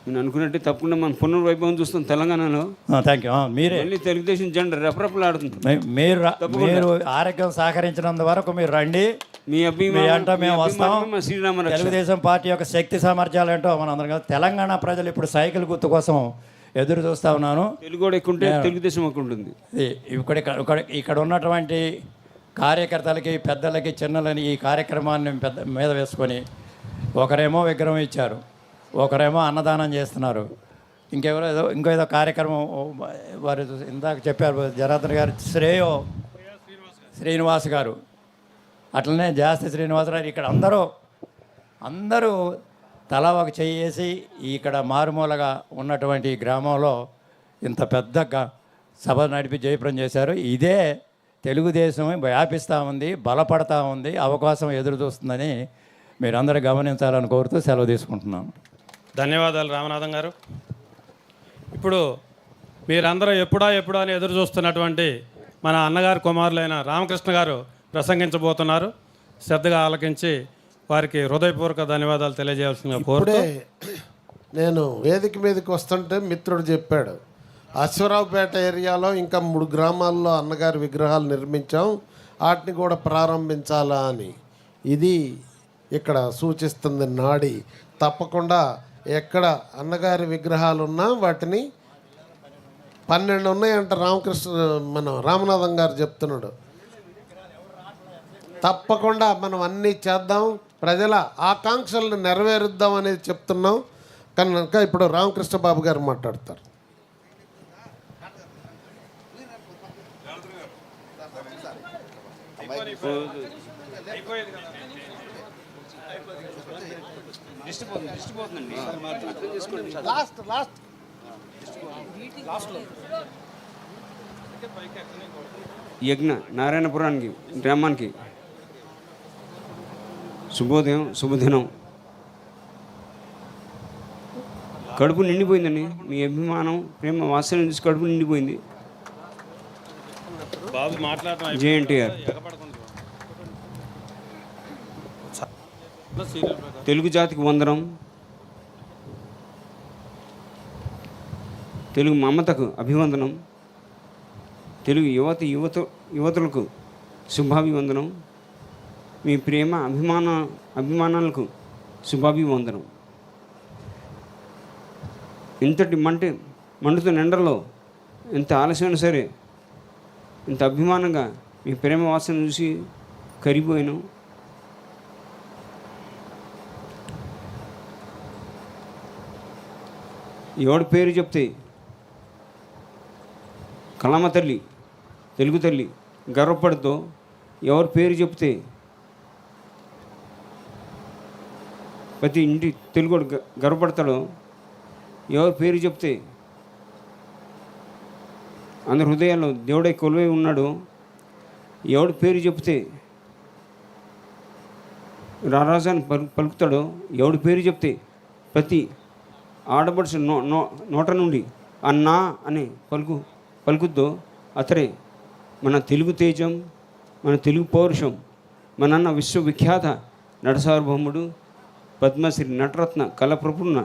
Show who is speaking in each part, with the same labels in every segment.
Speaker 1: నేను అనుకున్నట్టే తప్పకుండా మన పునర్వైభవం చూస్తాం తెలంగాణలో.
Speaker 2: Thank you. మీరే
Speaker 1: మళ్ళీ తెలుగుదేశం జెండా రెపరెపలాడుతుంది.
Speaker 2: మీరు ఆరోగ్యం సహకరించినంత వరకు మీరు రండి.
Speaker 1: మీ
Speaker 2: అంటే మేము వస్తాం.
Speaker 1: శ్రీరామ
Speaker 2: తెలుగుదేశం పార్టీ యొక్క శక్తి సామర్థ్యాలు ఏంటో మనం అందరం తెలంగాణ ప్రజలు ఇప్పుడు సైకిల్ గుర్తు కోసం ఎదురు చూస్తూ ఉన్నాను.
Speaker 1: తెలుగు కూడా ఎక్కువ ఉంటే తెలుగుదేశం ఎక్కువ ఉంటుంది.
Speaker 2: ఇక్కడ ఉన్నటువంటి కార్యకర్తలకి, పెద్దలకి, చిన్నలని ఈ కార్యక్రమాన్ని పెద్ద మీద వేసుకొని ఒకరేమో విగ్రహం ఇచ్చారు, ఒకరేమో అన్నదానం చేస్తున్నారు, ఇంకో ఏదో కార్యక్రమం వారు ఇందాక చెప్పారు జనార్దన్ గారు, శ్రీనివాస్ గారు, అట్లనే జాస్తి శ్రీనివాసరావు. ఇక్కడ అందరూ తలా ఒక చెయ్యేసి ఇక్కడ మారుమూలగా ఉన్నటువంటి గ్రామంలో ఇంత పెద్ద సభ నడిపి జయప్రం చేశారు. ఇదే తెలుగుదేశం వ్యాపిస్తూ ఉంది, బలపడతా ఉంది, అవకాశం ఎదురు చూస్తుందని మీరందరూ గమనించాలని కోరుతూ సెలవు తీసుకుంటున్నాను.
Speaker 3: ధన్యవాదాలు రామనాథం గారు. ఇప్పుడు మీరందరూ ఎప్పుడా అని ఎదురు చూస్తున్నటువంటి మన అన్నగారి కుమారులైన రామకృష్ణ గారు ప్రసంగించబోతున్నారు. శ్రద్ధగా ఆలకించి వారికి హృదయపూర్వక ధన్యవాదాలు తెలియజేయాల్సిందిగా కోరుతూ.
Speaker 4: నేను వేదిక మీదకి వస్తుంటే మిత్రుడు చెప్పాడు, అశ్వరావుపేట ఏరియాలో ఇంకా 3 గ్రామాల్లో అన్నగారి విగ్రహాలు నిర్మించాం, వాటిని కూడా ప్రారంభించాలా అని. ఇది ఇక్కడ సూచిస్తుంది నాడి. తప్పకుండా ఎక్కడ అన్నగారి విగ్రహాలు ఉన్నా వాటిని 12 ఉన్నాయంట మన రామనాథం గారు చెప్తున్నాడు. తప్పకుండా మనం అన్నీ చేద్దాం, ప్రజల ఆకాంక్షలను నెరవేరుద్దాం అనేది చెప్తున్నాం కనుక ఇప్పుడు రామకృష్ణ బాబు గారు మాట్లాడతారు.
Speaker 1: యజ్ఞ నారాయణపురానికి గ్రామానికి శుభోదయం, శుభదినం. కడుపు నిండిపోయిందండి. మీ అభిమానం, ప్రేమ, వాత్సల్యం చూసి కడుపు నిండిపోయింది. జేఎన్టీఆర్ తెలుగు జాతికి వందనం, తెలుగు మమతకు అభివందనం, తెలుగు యువతులకు శుభాభివందనం, మీ ప్రేమ అభిమానాలకు శుభాభివందనం. ఇంతటి మండుతున్న ఎండలో ఎంత ఆలస్యమైనా సరే ఇంత అభిమానంగా మీ ప్రేమ వాసన చూసి కరిగిపోయాను. ఎవడి పేరు చెప్తే కళమ్మ తల్లి, తెలుగు తల్లి గర్వపడుతూ ఎవరి పేరు చెప్తే ప్రతి ఇంటి తెలుగు గర్వపడతాడో, ఎవరి పేరు చెప్తే అందరి హృదయాల్లో దేవుడే కొలువై ఉన్నాడు, ఎవడి పేరు చెప్తే రారాజాన్ని పలుకుతాడో, ఎవడి పేరు చెప్తే ప్రతి ఆడబడుచు నోట నుండి అన్నా అనే పలుకుద్దో అతడే మన తెలుగు తేజం, మన తెలుగు పౌరుషం. మన అన్న విశ్వవిఖ్యాత నటసార్వభౌముడు, పద్మశ్రీ నటరత్న కళాప్రపూర్ణ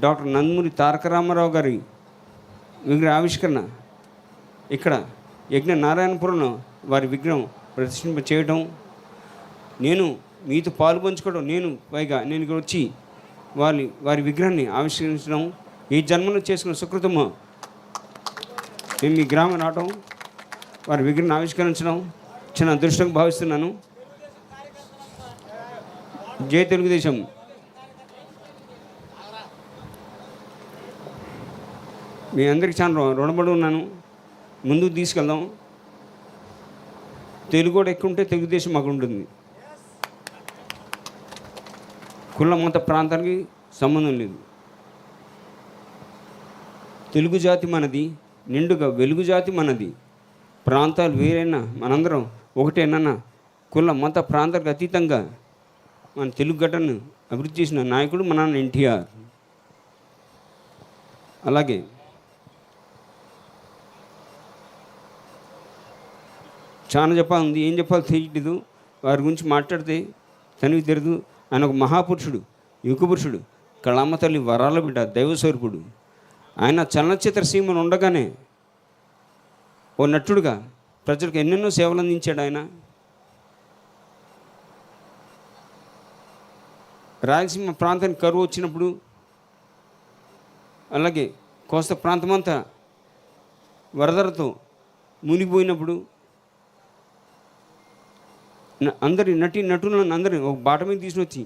Speaker 1: డాక్టర్ నందమూరి తారక రామారావు గారి విగ్రహ ఆవిష్కరణ ఇక్కడ యజ్ఞ నారాయణపురంలో వారి విగ్రహం ప్రదర్శింప చేయడం, నేను మీతో పాలు పంచుకోవడం, నేను ఇక్కడ వచ్చి వారి విగ్రహాన్ని ఆవిష్కరించడం ఈ జన్మలో చేసుకున్న సుకృతము. నేను మీ గ్రామం రావడం, వారి విగ్రహాన్ని ఆవిష్కరించడం చిన్న అదృష్టంగా భావిస్తున్నాను. జై తెలుగుదేశం. మీ అందరికీ చాలా రుణపడి ఉన్నాను. ముందుకు తీసుకెళ్దాం. తెలుగు కూడా ఎక్కువ ఉంటే తెలుగుదేశం మాకు ఉంటుంది. కుల మత ప్రాంతానికి సంబంధం లేదు. తెలుగు జాతి మనది, నిండుగా వెలుగు జాతి మనది. ప్రాంతాలు వేరైనా మనందరం ఒకటేనన్న కుల మత ప్రాంతాలకు అతీతంగా మన తెలుగు గడ్డను అభివృద్ధి చేసిన నాయకుడు మన నాన్న ఎన్టీఆర్. అలాగే చాలా చెప్పాలి, ఏం చెప్పాలో తెలియదు. వారి గురించి మాట్లాడితే తనకి తెలియదు. ఆయన ఒక మహాపురుషుడు, యుగ పురుషుడు, కళామ తల్లి వరాల బిడ్డ, దైవస్వరూపుడు. ఆయన చలనచిత్ర సీమను ఉండగానే ఓ నటుడుగా ప్రజలకు ఎన్నెన్నో సేవలు అందించాడు. ఆయన రాయలసీమ ప్రాంతానికి కరువు వచ్చినప్పుడు, అలాగే కోస్తా ప్రాంతమంతా వరదలతో మునిగిపోయినప్పుడు అందరి నటులను అందరినీ ఒక బాట మీద తీసుకొచ్చి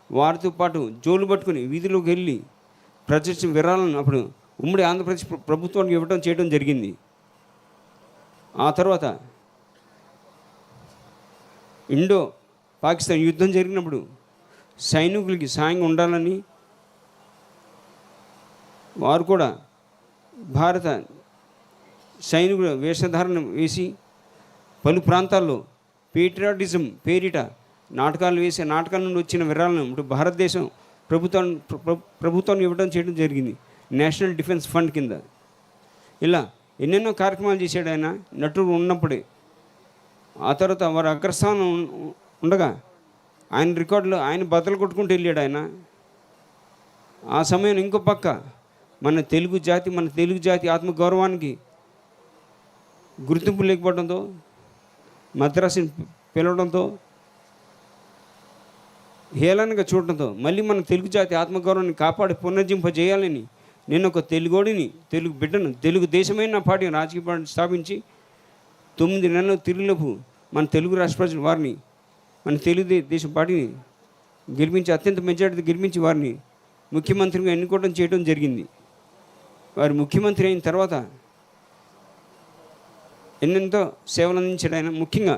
Speaker 1: వారితో పాటు జోలు పట్టుకుని వీధిలోకి వెళ్ళి ప్రజల విరాళాలను అప్పుడు ఉమ్మడి ఆంధ్రప్రదేశ్ ప్రభుత్వానికి ఇవ్వడం చేయడం జరిగింది. ఆ తర్వాత ఇండో పాకిస్తాన్ యుద్ధం జరిగినప్పుడు సైనికులకి సాయంగా ఉండాలని వారు కూడా భారత సైనికుల వేషధారణ వేసి పలు ప్రాంతాల్లో పేట్రియాటిజం పేరిట నాటకాలు వేసి నాటకాల నుండి వచ్చిన విరాళాలను ఇప్పుడు భారతదేశం ప్రభుత్వాన్ని ఇవ్వడం చేయడం జరిగింది, నేషనల్ డిఫెన్స్ ఫండ్ కింద. ఇలా ఎన్నెన్నో కార్యక్రమాలు చేశాడు ఆయన నటుడు ఉన్నప్పుడే. ఆ తర్వాత వారు అగ్రస్థానం ఉండగా ఆయన రికార్డులో ఆయన బద్దలు కొట్టుకుంటూ వెళ్ళాడు ఆయన. ఆ సమయం ఇంకో పక్క మన తెలుగు జాతి ఆత్మగౌరవానికి గుర్తింపు లేకపోవడంతో, మద్రాసుని పిలవడంతో, హేళనగా చూడటంతో మళ్ళీ మన తెలుగు జాతి ఆత్మగౌరవాన్ని కాపాడి పునర్జింపజేయాలని నేను ఒక తెలుగోడిని, తెలుగు బిడ్డను, తెలుగు దేశమైన పార్టీ రాజకీయ పార్టీ స్థాపించి 9 నెలలు తిరుగులోపు మన తెలుగు రాష్ట్ర ప్రజలు వారిని మన తెలుగుదేశం పార్టీని గెలిపించి అత్యంత మెజారిటీ గెలిపించి వారిని ముఖ్యమంత్రిగా ఎన్నుకోవడం చేయడం జరిగింది. వారు ముఖ్యమంత్రి అయిన తర్వాత ఎన్నెంతో సేవలు అందించాడు ఆయన. ముఖ్యంగా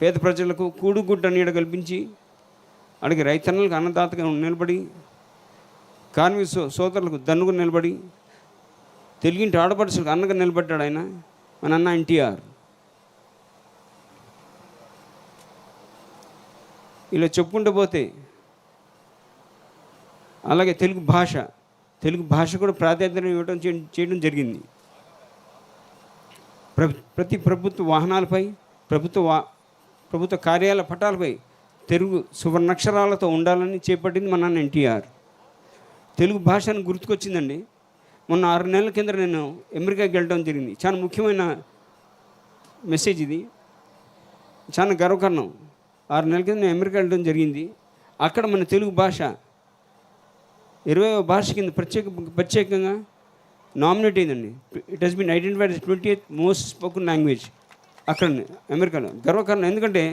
Speaker 1: పేద ప్రజలకు కూడుగుడ్డ నీడ కల్పించి, అలాగే రైతన్నలకు అన్నదాతగా నిలబడి, కార్మిక సోదరులకు దన్నుగా నిలబడి, తెలుగింటి ఆడపడుచులకు అన్నగా నిలబడ్డాడు ఆయన, మన అన్న ఎన్టీఆర్. ఇలా చెప్పుకుంటూ పోతే అలాగే తెలుగు భాష కూడా ప్రాధాన్యత ఇవ్వడం చేయడం జరిగింది. ప్రతి ప్రభుత్వ వాహనాలపై, ప్రభుత్వ కార్యాలయ పటాలపై తెలుగు సువర్ణాక్షరాలతో ఉండాలని చేపట్టింది మన నాన్న ఎన్టీఆర్. తెలుగు భాషను గుర్తుకొచ్చిందండి. మొన్న 6 నెలల కింద నేను అమెరికాకి వెళ్ళడం జరిగింది. చాలా ముఖ్యమైన మెసేజ్ ఇది, చాలా గర్వకారణం. 6 నెలల కింద నేను అమెరికా వెళ్ళడం జరిగింది. అక్కడ మన తెలుగు భాష 20వ భాష కింద ప్రత్యేకంగా నామినేట్ అయిందండి. It has been identified as 20th most spoken language అక్కడ అమెరికాలో. గర్వకారణం, ఎందుకంటే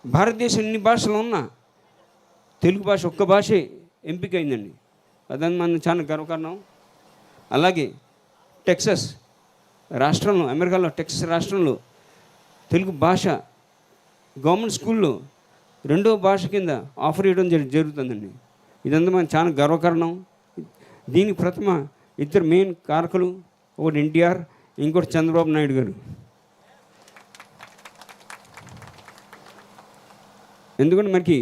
Speaker 1: భారతదేశం ఎన్ని భాషలు ఉన్నా తెలుగు భాష ఒక్క భాషే ఎంపిక అయిందండి. అదని మన చాలా గర్వకారణం. అలాగే టెక్సస్ రాష్ట్రంలో, అమెరికాలో టెక్సస్ రాష్ట్రంలో తెలుగు భాష గవర్నమెంట్ స్కూల్లో 2వ భాష కింద ఆఫర్ చేయడం జరుగుతుందండి. ఇదంతా మన చాలా గర్వకారణం. దీనికి ప్రథమ 2 మెయిన్ కారకులు, ఒకటి ఎన్టీఆర్, ఇంకోటి చంద్రబాబు నాయుడు గారు. ఎందుకంటే మనకి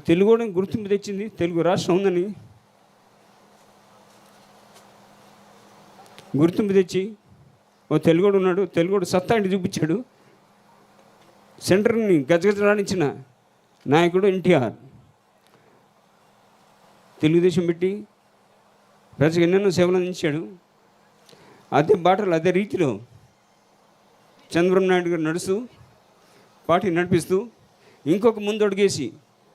Speaker 1: తెలుగు కూడా గుర్తింపు తెచ్చింది, తెలుగు రాష్ట్రం ఉందని గుర్తింపు తెచ్చి ఓ తెలుగుడు ఉన్నాడు, తెలుగుడు సత్తా ఇంటి చూపించాడు. సెంటర్ని గజగజలాడించిన నాయకుడు ఎన్టీఆర్. తెలుగుదేశం పెట్టి ప్రజలకు ఎన్నెన్నో సేవలు అందించాడు. అదే బాటలు అదే రీతిలో చంద్రబాబు నాయుడు గారు నడుస్తూ పార్టీ నడిపిస్తూ ఇంకొక ముందు అడుగేసి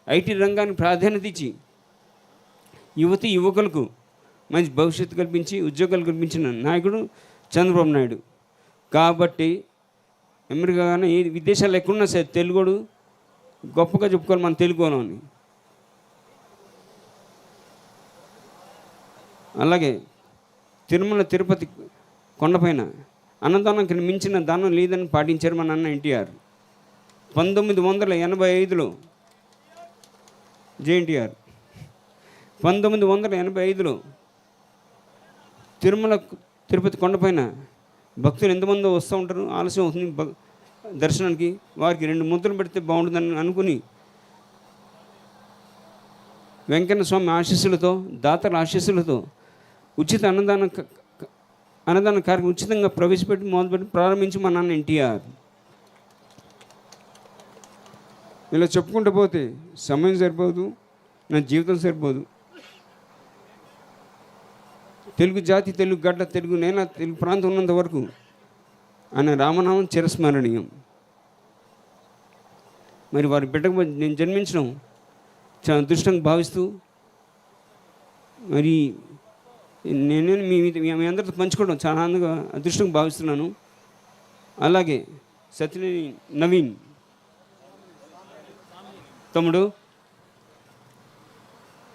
Speaker 1: ఐటీ రంగానికి ప్రాధాన్యత ఇచ్చి యువకులకు మంచి భవిష్యత్తు కల్పించి ఉద్యోగాలు కల్పించిన నాయకుడు చంద్రబాబు నాయుడు. కాబట్టి అమెరికా కానీ ఏ విదేశాలు ఎక్కడున్నా సరే తెలుగుడు గొప్పగా చెప్పుకోవాలి మన తెలుగులో అని. అలాగే తిరుమల తిరుపతి కొండపైన అన్నదానానికి మించిన దానం లేదని పాటించారు మన అన్న ఎన్టీఆర్. 1985లో జేఎన్టీఆర్ 1985లో తిరుమల తిరుపతి కొండపైన భక్తులు ఎంతమందో వస్తూ ఉంటారు, ఆలస్యం అవుతుంది దర్శనానికి, వారికి 2 ముద్రలు పెడితే బాగుంటుందని అనుకుని వెంకన్న స్వామి ఆశీస్సులతో, దాతల ఆశీస్సులతో ఉచిత అన్నదాన కార్యక్రమం ఉచితంగా ప్రవేశపెట్టి మొదలుపెట్టి ప్రారంభించి మా నాన్న ఎన్టీఆర్. ఇలా చెప్పుకుంటూ పోతే సమయం సరిపోదు. నా జీవితం సరిపోదు. తెలుగు జాతి, తెలుగు గడ్డ, తెలుగు నేల, తెలుగు ప్రాంతం ఉన్నంత వరకు ఆయన రామనామం చిరస్మరణీయం. మరి వారి బిడ్డకు నేను జన్మించడం చాలా అదృష్టంగా భావిస్తూ, మరి నేను మీ అందరితో పంచుకోవడం చాలా ఆనందంగా అదృష్టంగా భావిస్తున్నాను. అలాగే సత్యనేని నవీన్ తమ్ముడు,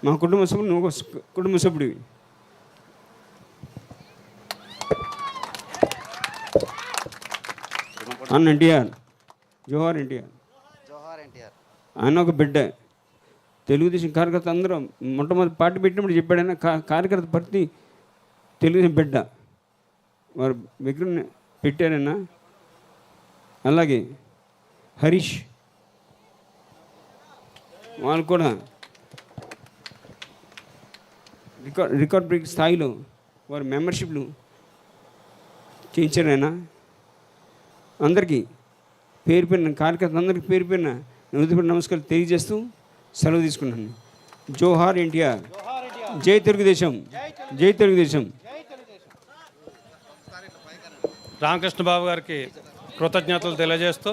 Speaker 1: మా కుటుంబ సభ్యుడు, నువ్వు కుటుంబ సభ్యుడివి. అన్న ఎన్టీఆర్, జోహార్ ఎన్టీఆర్. ఆయన ఒక బిడ్డ. తెలుగుదేశం కార్యకర్త అందరూ మొట్టమొదటి పార్టీ పెట్టినప్పుడు చెప్పాడైనా కార్యకర్త ప్రతి తెలుగుదేశం బిడ్డ వారు విగ్రహం పెట్టారన్నా. అలాగే హరీష్, వాళ్ళు కూడా రికార్డ్ బ్రేక్ స్థాయిలో వారి మెంబర్షిప్లు చేయించారైనా. అందరికీ పేరు పేరున, కార్యకర్త అందరికీ పేరు పేరున హృదయపూర్వక నమస్కారం తెలియజేస్తూ సెలవు తీసుకున్నాను. జోహార్ ఎన్టీఆర్, జై తెలుగుదేశం, జై తెలుగుదేశం.
Speaker 3: రామకృష్ణ బాబు గారికి కృతజ్ఞతలు తెలియజేస్తూ